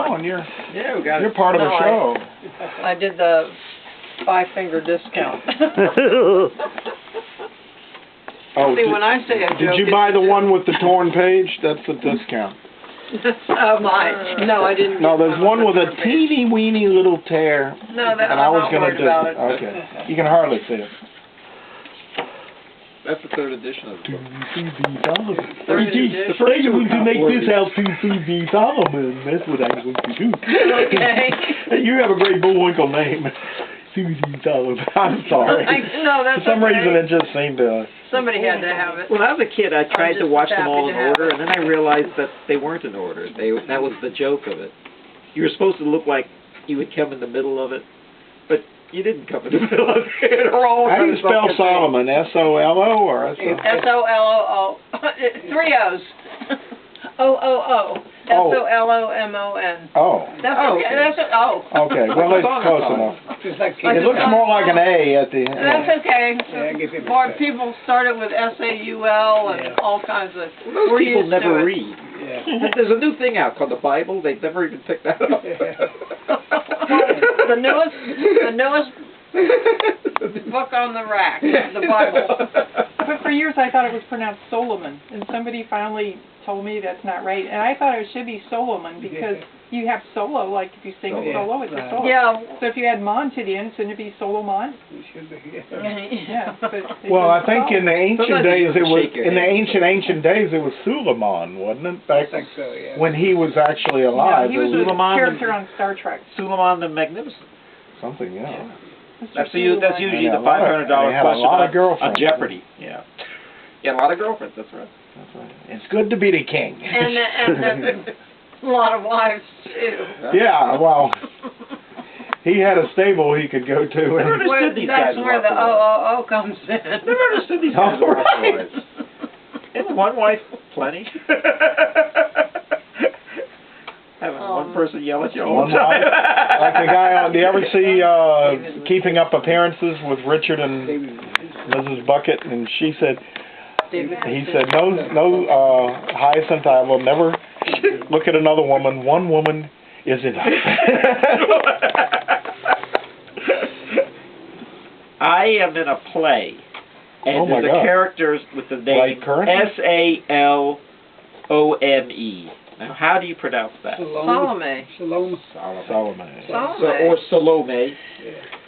on, you're part of No, the show. I did the 5-finger discount. Oh, See, when I say a joke, did you buy the one with the torn page? That's the discount. mine. No, I didn't. No, there's one with a teeny weeny little tear. No, that and I'm I was not gonna worried do about it. Okay, you can hardly see it. That's the third edition of the book. Third edition? The first one to make this out to C.B. Solomon. That's what I'm going to do. Okay. You have a great Bullwinkle name. C.B. Solomon. I'm sorry. No, that's For some okay. reason, it just seemed to... Somebody had to have it. When I was a kid, I tried to just watch them happy all to in have order, it. and then I realized that they weren't in order. That was the joke of it. You were supposed to look like you would come in the middle of it, but you didn't come in the middle of it. How do you spell Solomon? S-O-L-O or S-O? S-O-L-O-O. 3 O's. O-O-O. S-O-L-O-M-O-n. Oh. That's okay. That's Okay, well, it's close enough. It looks more like an A at the end. That's okay. More people started with S-A-U-L and all kinds of... Most we're people used to never it. read. There's a new thing out called the Bible. They've never even picked that up. The newest book on the rack, the Bible. But for years I thought it was pronounced Solomon, and somebody finally told me that's not right. And I thought it should be Solomon because you have solo, like if you sing solo, it's a solo. Yeah. So if you add mon to the end, shouldn't it be Solomon? It should be, Yeah. But Well, I think in the ancient days it was ancient days it was Suleiman, wasn't it? Back I think so, yeah. when he was actually alive. he was a Suleiman character on Star Trek. Suleiman the Magnificent. Something, yeah. That's usually the Yeah, $500 question lot of on girlfriends. Jeopardy. Yeah. Yeah, a lot of girlfriends. That's right. That's right. It's good to be the king. And a lot of wives, too. Yeah, well, he had a stable he could go to. And That's where the O-O-O comes in. Never understood these guys. Oh, right. Isn't one wife plenty? Having one person yell at you all the time. Like the guy on, do you ever see Keeping Up Appearances with Richard and Mrs. Bucket? And he said, no, Hyacinth, I will never look at another woman. One woman is enough. I am in a play, and the characters with the name S-A-L-O-M-E. Now, how do you pronounce that? Salome. Salome. Or Salome.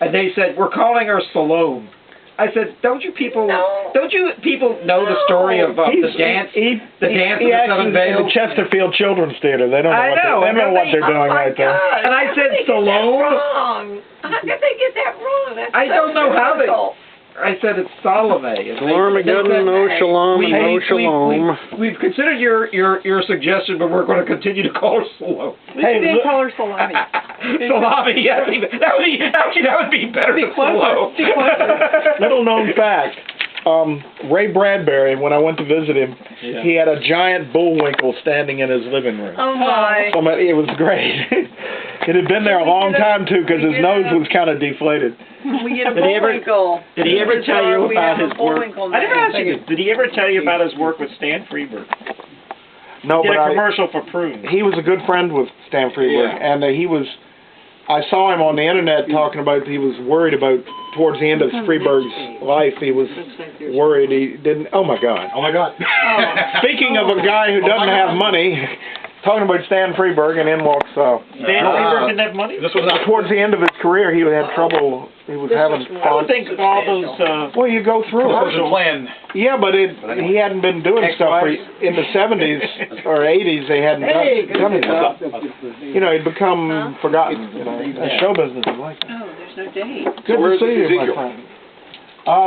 And they said, we're calling her Salome. I said, don't you people know the story of the dance? The dance of the Seven Veils? In the Chesterfield Children's Theater. They don't know what they're doing right there. And I said, Salome? How could they get that wrong? That's I don't know how they... I said it's Salome. Armageddon, no shalom, and no shalom. We've considered your suggestion, but we're going to continue to call her Salome. Hey, we didn't call her Salami. Salami, yeah, that would be better than Salome. Little known fact. Ray Bradbury, when I went to visit him, he had a giant bullwinkle standing in his living room. Oh my! It was great. It had been there a long time too, because his nose was kind of deflated. We get a bullwinkle. Did he ever tell you about his work? I never asked you this. Did he ever tell you about his work with Stan Freberg? No, he did but a commercial for prunes. He was a good friend with Stan Freberg, and I saw him on the internet talking about he was worried about towards the end of Freberg's life. He was worried he didn't. Oh my God! Oh my God! Speaking of a guy who doesn't have money, talking about Stan Freberg, and in walks. Stan Freberg didn't have money. This was towards the end of his career. He had trouble. He was having. I would think all those. Well, you go through it. Plan. Yeah, but he hadn't been doing stuff in the 70s or 80s. They hadn't done it. You know, he'd become forgotten. You know, show business is like that. Oh, there's no date. Good to see you, my friend.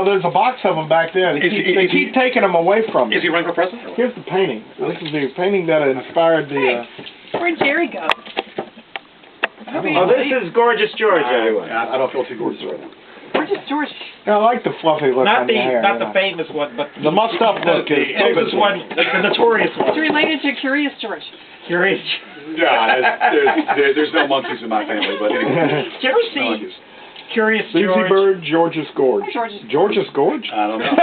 There's a box of them back there. They keep taking them away from me. Is he running for president? Here's the painting. This is the painting that inspired the... Where'd Jerry go? Oh, this is Gorgeous George, everyone. I don't feel too gorgeous right now. Where's George? I like the fluffy look on the hair. Not the famous one, but the mussed up look is the famous one, the notorious one. It's related to Curious George. Yeah, there's no monkeys in my family, but anyway. Did you ever see Curious Susie George. Bird, George's Gorge. George's Gorge? I don't know.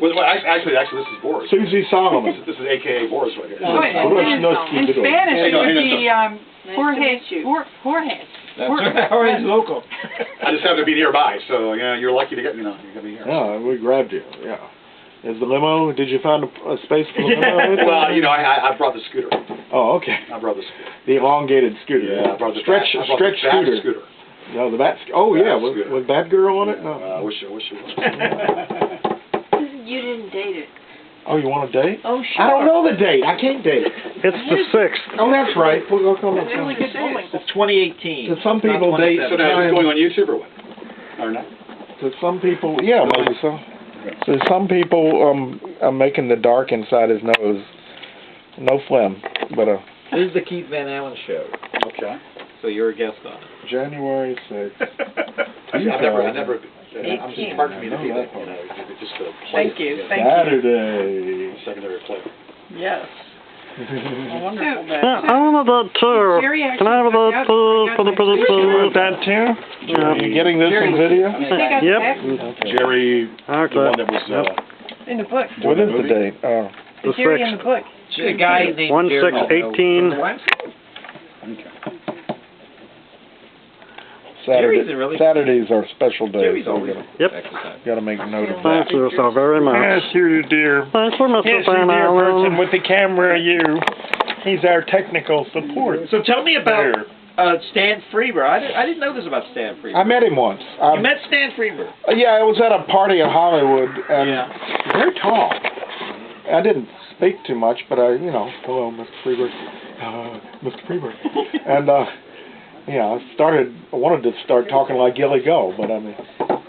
Well, actually, this is Boris. Susie Solomon. This is AKA Boris right here. Oh, in Spanish, it would be Jorge. Jorge's local. I just happen to be nearby, so you're lucky to get you got me here. Yeah, we grabbed you. Yeah. Is the limo? Did you find a space for the limo? Well, I brought the scooter. Oh, okay. I brought the scooter. The elongated scooter. Yeah, I brought the stretch scooter. No, the bat. Oh yeah, was Batgirl on it? No. I wish it was. You didn't date it. Oh, you want a date? Oh, sure. I don't know the date. I can't date. It's the 6th. Oh, that's right. We'll come up. Really good date. It's 2018. To some people, date. So now is it going on YouTube or what? Or not? To some people, yeah, maybe so. So some people are making the dark inside his nose. No phlegm, but This is the Keith Van Allen show. Okay. So you're a guest on it. January 6th. I'm just hard for me to be that, just a Thank you. Thank Saturday. secondary player. you. Yes. A wonderful day. I want that too. Jerry Can I have that too? That too? Are you getting this in video? Yep. Jerry, the Okay. one that was, In the book. What is the date? Oh. The Jerry in the 6th. book. The guy named 1/6/18. Jerry's a really- Saturdays are special days. Jerry's So we always Yep. gotta make note of that. Thank you so very much. you dear. Thanks for Mr. Van Allen. with the camera, he's our technical support. So tell me about Stan Freber. I didn't know this about Stan Freber. I met him once. You met Stan Freber? Yeah, I was at a party in Hollywood, and very tall. I didn't speak too much, but hello, Mr. Freber, Mr. Freber, and I wanted to start talking like Gilly Go, but I mean.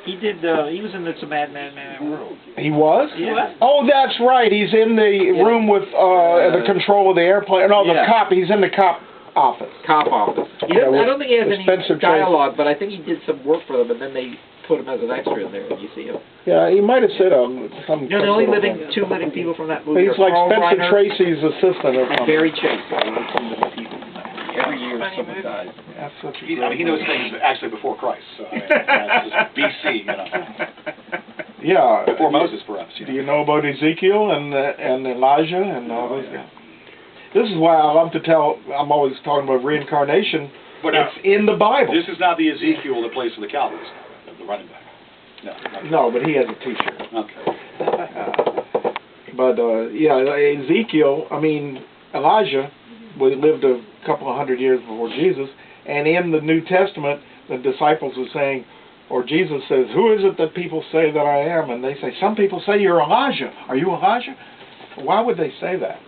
He did. He was in It's a Mad Man World. He was? Yeah. Oh, that's right. He's in the room with the control of the airplane. No, the cop. He's in the cop office. Cop office. I don't think he has any Spencer dialogue, but I think he did some work for them, and then they put him as an extra in there, and you see him. Yeah, he might have said some. The only two living people from that movie He's are like Carl Spencer Reiner Tracy's assistant or and something. Barry Chase. They're the two living people from that movie. Every year someone dies. That's such a he knows things actually before Christ, so that's just BC, Yeah. Before Moses, perhaps. Do you know about Ezekiel and Elijah and all those guys? This is why I love to tell. I'm always talking about reincarnation, but it's in the Bible. This is not the Ezekiel that plays for the Cowboys, the running back. No, but he has a T-shirt. Okay. But Ezekiel. Elijah. We lived a couple of hundred years before Jesus, and in the New Testament, the disciples are saying, or Jesus says, "Who is it that people say that I am?" And they say, "Some people say you're Elijah. Are you Elijah?" Why would they say that?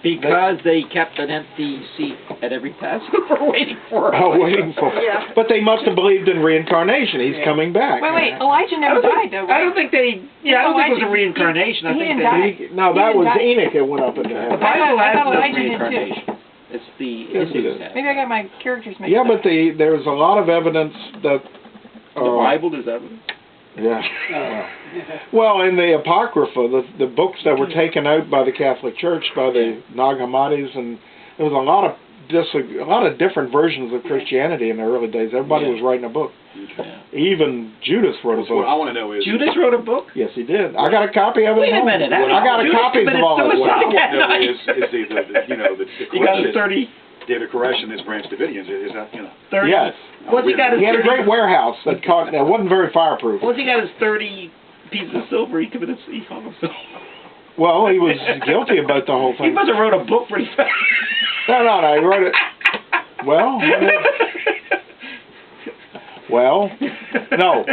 Because they kept an empty seat at every Passover waiting for him. Oh, waiting for it. Yeah. But they must have believed in reincarnation. He's coming back. Wait, Elijah never died, though, right? I don't think they. Yeah, I don't think it was a reincarnation. I think that. No, that was Enoch that went up into The heaven. Bible I has thought no Elijah did, too. reincarnation. It's the Yes, it Hindus is. have. Maybe I got my characters mixed Yeah, up. but there's a lot of evidence that. The Bible is evidence. Yeah. Well, in the Apocrypha, the books that were taken out by the Catholic Church, by the Nag Hammadis, and there was a lot of different versions of Christianity in the early days. Everybody was writing a book. Even Judas wrote a book. What I want to know is... Judas wrote a book? Yes, he did. I got a copy of it. Wait a minute. I got a copy of all of it. What I want to know is the You got his 30... David Koresh and his Branch Davidians, is that, 30... Yes. What's he got his He had a 30 great warehouse that wasn't very fireproof. Once he got his 30 pieces of silver, he hung himself. Well, he was guilty about the whole He thing. must have wrote a book pretty fast. No, he wrote it. Well, no.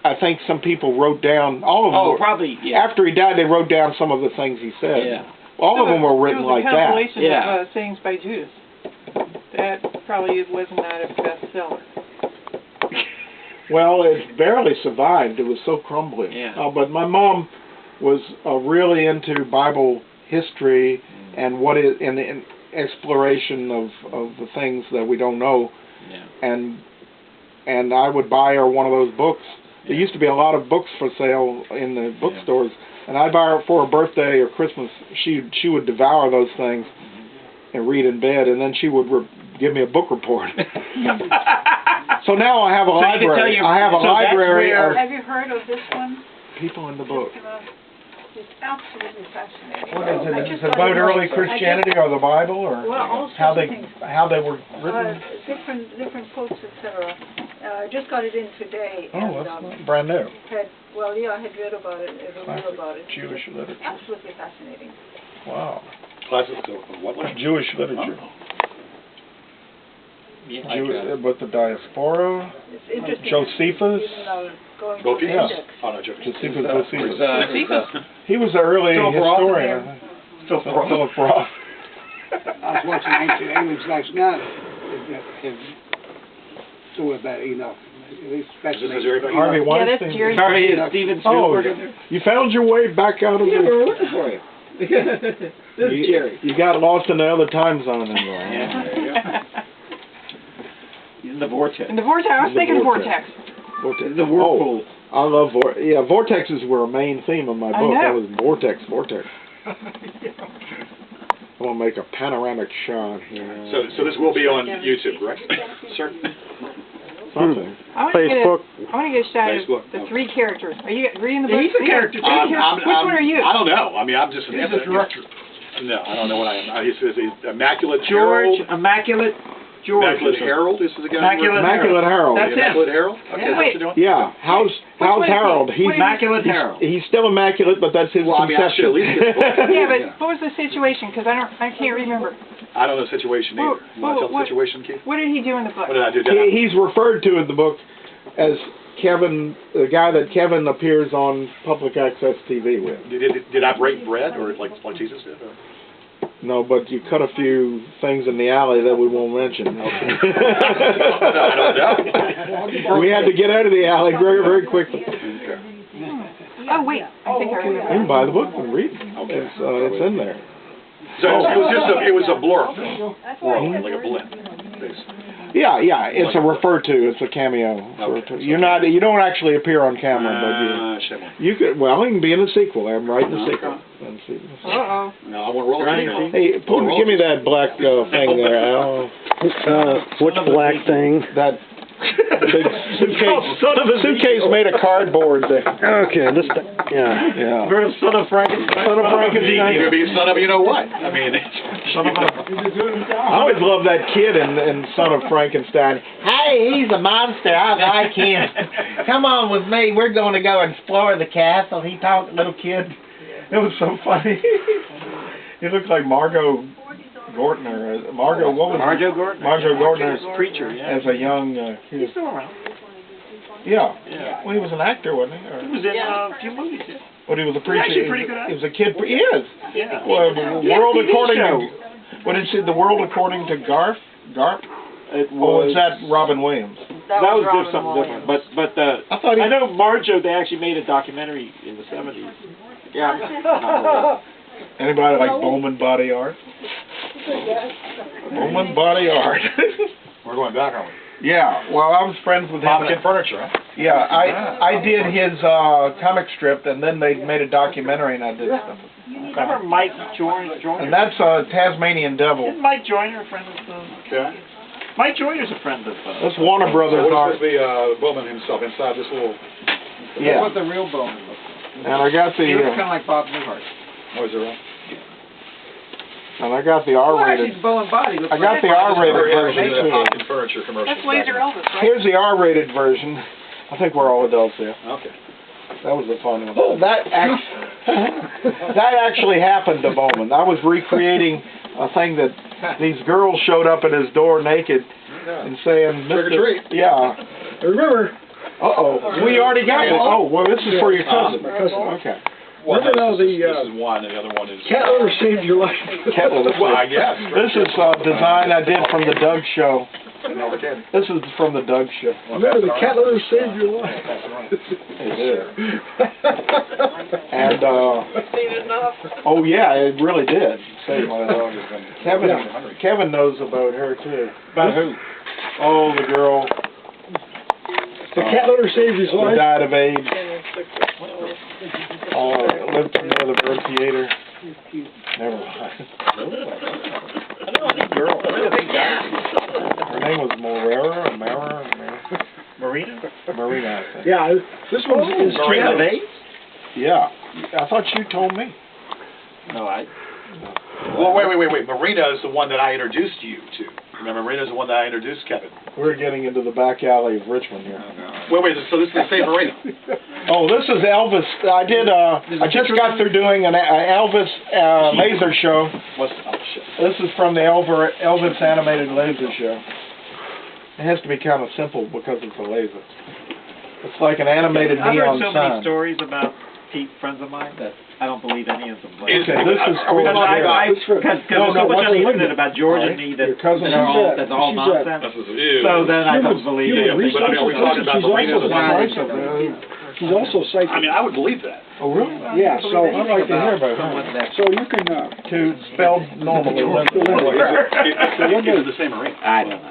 I think some people wrote down, all of them. Oh, probably, yeah. After he died, they wrote down some of the things he said. Yeah. All of them were written like It was a that. compilation Yeah. of sayings by Judas. That probably was not a bestseller. Well, it barely survived. It was so crumbling. Yeah. But my mom was really into Bible history and and exploration of the things that we don't know. Yeah. And I would buy her one of those books. There used to be a lot of books for sale in the bookstores, and I'd buy her for her birthday or Christmas. She would devour those things and read in bed, and then she would give me a book report. So now I have a So you can tell library. you- I have a so that's library where- of Have you heard of this one? people in the book. It's absolutely fascinating. What is it? I Is just it got about it early right. Christianity or the Bible or Well, all how sorts they of things. were written? Different quotes, etc. I just got it in today. Oh, and, that's not brand new. I had read about it, a review about it. Jewish literature. Absolutely fascinating. Wow. Classes of what language? Jewish literature. Yeah, Jewish, with the diaspora. It's interesting. Josephus. Even, going Both to the yes. index. Oh, no, Josephus. Josephus. He was an early Philip Roth historian. Philip Roth. I was watching Ancient Aliens last night. So about Enoch. It's fascinating. Harvey Yeah, that's Weinstein. Jerry. Sorry, it's Steven Oh, Spielberg in there. you found your way back out of Yeah, the... we're looking for you. This is Jerry. You got lost in the other time zone. And, He's in the vortex. In the vortex, I was thinking vortex. Vortex. The whirlpool. I love vortexes were a main theme of my I book. know. That was vortex. I'm gonna make a panoramic shot here. So this will be on YouTube, correct? Sir? Something. I want to get Facebook. I want to get a shot Facebook. of the three characters. Are you reading the book? Yeah, he's a character, too. Which one are you? I don't know. I mean, I'm just an He's the director. No, I don't know what I am. He's Immaculate George, Herald. Immaculate George. Immaculate Herald. This is the guy. Immaculate Harold. That's him. Immaculate Herald. Okay, Yeah. that's what you're doing. Yeah. How's one is he? Harold? He's Immaculate Harold. he's still immaculate, but that's his Well, I mean, I should conception. at least get the book. Yeah, but what was the situation? Because I can't remember. I don't know the situation either. Well, You want to tell the what- situation, Keith? What did he do in the book? What did I do? Did I- He's referred to in the book as Kevin, the guy that Kevin appears on public access TV with. Did I break bread or like Jesus did? Or? No, but you cut a few things in the alley that we won't mention. I don't know. We had to get out of the alley very, very quickly. Oh wait, I think I You remember. can buy the book and read it. It's in there. So it was a blur, like a blend. basically. Yeah, it's a refer to, it's a cameo. Okay. You don't actually appear on camera, but you could. Well, you can be in a sequel. I'm writing a sequel. Uh-oh. No, I want to roll it. Hey, give me that black thing there, Al. Which black thing? That big suitcase made of cardboard there. Okay, this thing. Yeah. Son of Frankenstein. Son of Frankenstein. You could be son of you know what. I mean, I always loved that kid in Son of Frankenstein. Hey, he's a monster. I like him. Come on with me. We're going to go explore the castle. He talked, little kid. It was so funny. He looks like Margot Gortner. Margot, what was Margot Gortner. Margot Gortner's preacher, yeah. as a young He's still around. Yeah. Yeah. Well, he was an actor, wasn't he? Or, He was in a few movies. but he was a preacher. actually pretty good actor. He was a kid. He is. Yeah. Well, Yeah, world TV according show. to what did it say? The world according to Garp. It Oh, was, is that Robin Williams? that was Robin something Williams. different. But I thought he. I know Marjo, they actually made a documentary in the 70s. Yeah. Anybody like Bowman Body Art? Bowman Body Art. we're going back, aren't we? Yeah. Well, I was friends with him. Pumpkin furniture, huh? Yeah, I did his comic strip, and then they made a documentary, and I did stuff. Remember Mike Joyner? And that's Tasmanian Devil. Isn't Mike Joyner a friend of Okay. Mike Joyner's a friend of That's Warner Brothers What art. is the Bowman himself inside this little? Yeah. That's what the real Bowman looks like. And I got He looks the kind of like Bob Newhart. Oh, is it right? and I got the Well, R-rated. actually, Bowen Body looks I got like the R-rated version The too. Pumpkin furniture commercial. That's Laser Elvis, right? Here's the R-rated version. I think we're all adults here. Okay. That was the fun one. Oh, that actually happened to Bowman. I was recreating a thing that these girls showed up at his door naked and saying, Trick or "Mr. treat." Yeah. Remember? We already got it. Oh, well, this is for your cousin. Okay. One Remember now this the, is one, and the other one is. Cat litter saved your life. Well, I guess. This is a design I did from the Doug Show. No, we can't. This is from the Doug Show. Remember the cat litter saved your life. It did. And, oh yeah, it really did. Save my dog. Kevin knows about her too. About who? Oh, the girl The cat litter saved his who life. died of AIDS. Lived near the bird theater. Never mind. Girl. Her name was Morera. Marina? Marina, I think. Yeah, this one's is Marina Bay? Yeah. I thought you told me. No, I. Well, wait. Marina is the one that I introduced you to. Remember, Marina is the one that I introduced Kevin. We're getting into the back alley of Richmond here. Wait, so this is the same Marina? Oh, this is Elvis. I just got through doing an Elvis laser show. What's, oh, shit. This is from the Elvis animated laser show. It has to be kind of simple because it's a laser. It's like an animated I've neon heard so sign. many stories about friends of mine that I don't believe any of them. Okay, this is for Because there's so much on the internet about George and me that Your cousin that's all nonsense. So then I don't believe it. But I mean, are we talking about Marina as a sign? She's also psychic. I mean, I would believe that. Oh, really? Yeah, so I'd like to hear about her. So you can, To spelled normally. Is it the same Marina? I don't know.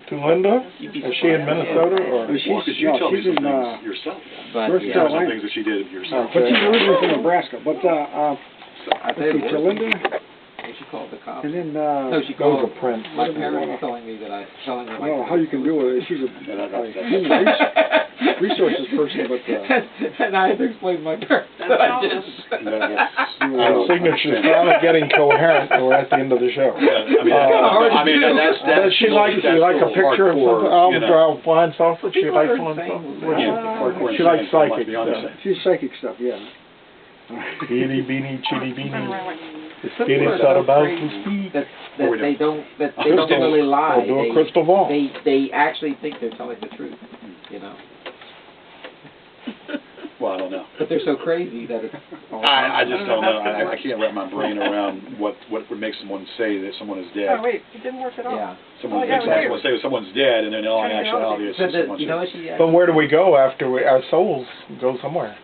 To Linda? Is she in Minnesota or? Well, because you tell me she's some in, things yourself. But North You tell me some Carolina. things that she did yourself. But she's originally from Nebraska. But, I let's see, to Linda, She called the cops. and then, No, she Goes called a print. my parents telling me that telling them. well, how you can do it, she's a human resources person, but, and I had to explain to my parents that I did. Our signature's finally getting coherent, and we're at the end of the show. That's She like a picture of something. I'll find sausage. She likes flying sausage. She likes psychic stuff. she's psychic stuff, yeah. Beanie, beanie, chitty, beanie. The spirit's out about to speak. That they don't really lie. Or do a crystal ball. They actually think they're telling the truth, you know. Well, I don't know. But they're so crazy that it's. I just don't know. I can't wrap my brain around what would make someone say that someone is dead. Oh, wait, it didn't work at all. Yeah. Someone Oh, yeah, someone say someone's dead, and then in all actuality, it's So just that, someone's you know dead. what she. But where do we go after our souls go somewhere?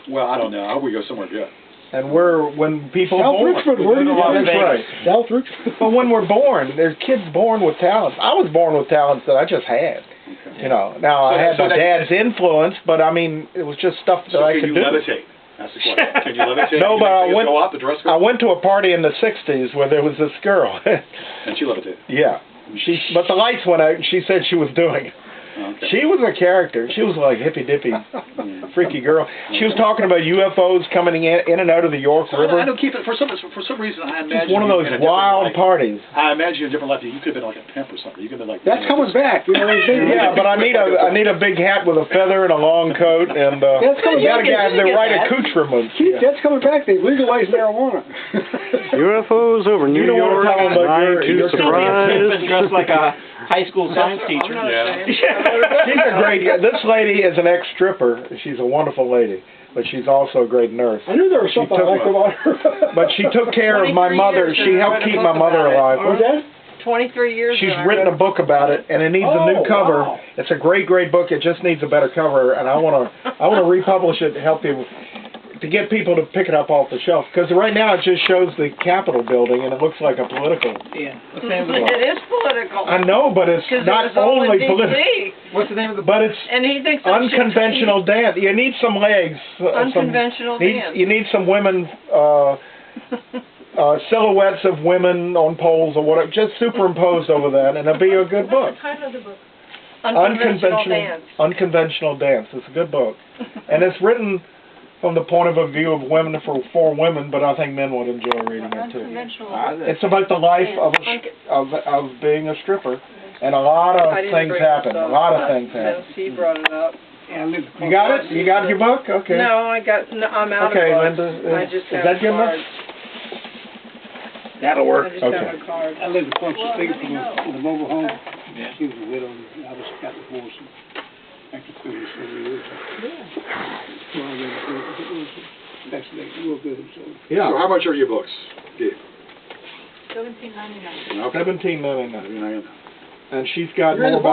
Well, I don't know. I hope we go somewhere good. And when people South born. Richmond, where do you That's go? right. South Richmond. But when we're born, there's kids born with talents. I was born with talents that I just had. You know, now I had my dad's influence, but I mean, it was just stuff that I could do. Can you levitate? That's the question. Can you levitate? No, but I went to a party in the 60s where there was this girl. And she levitated. Yeah. But the lights went out and she said she was doing it. Okay. She was a character. She was like hippy-dippy, freaky girl. She was talking about UFOs coming in and out of the York River. I don't keep it, for some reason, I imagine It's one of those wild parties. I imagine in a different life, you could have been like a pimp or something. You could have been like... That's coming back, you know. Yeah, but I need a big hat with a feather and a long coat, and That's coming you gotta back. have the right accoutrements. That's coming back. They legalized marijuana. UFOs over New You don't York, wanna tell 'em about your surprise. Dressed like a high school science teacher. She's a great. This lady is an ex-stripper. She's a wonderful lady, but she's also a great nurse. I knew there was something I liked about her. But she took care of my 23 mother. years She helped keep my mother alive. Was that? 23 years. She's and I written a read- book about it, and it needs a new Oh, cover. wow. It's a great book. It just needs a better cover, and I want to republish it to help people, to get people to pick it up off the shelf. Because right now it just shows the Capitol building, and it looks like a political. It is political. I know, but it's 'Cause not it was all in only political. DC. What's the name of the? But it's And he thinks that shit- unconventional dance. You need some legs. Unconventional dance. You need some women. Silhouettes of women on poles or whatever, just superimposed over that, and it'll be a good book. Unconventional dance. Unconventional Dance. It's a good book, and it's written from the point of view of women for women, but I think men would enjoy reading it too. It's about the life of being a stripper, and a lot of I didn't things bring happen. this A up, lot of but things happen. She brought it up. Yeah, You got it? You got your book? Okay. No, I'm out Okay, of books. Linda, I just is have that good enough? cards. That'll I work. just Okay. have a card. I lived across the street from the mobile home. She was a widow. I was got divorced after 37 years. So I read that's real good. So. Yeah. So how much are your books, Gabe? $17.99. Okay. $17.99, I mean, and she's got You're in more the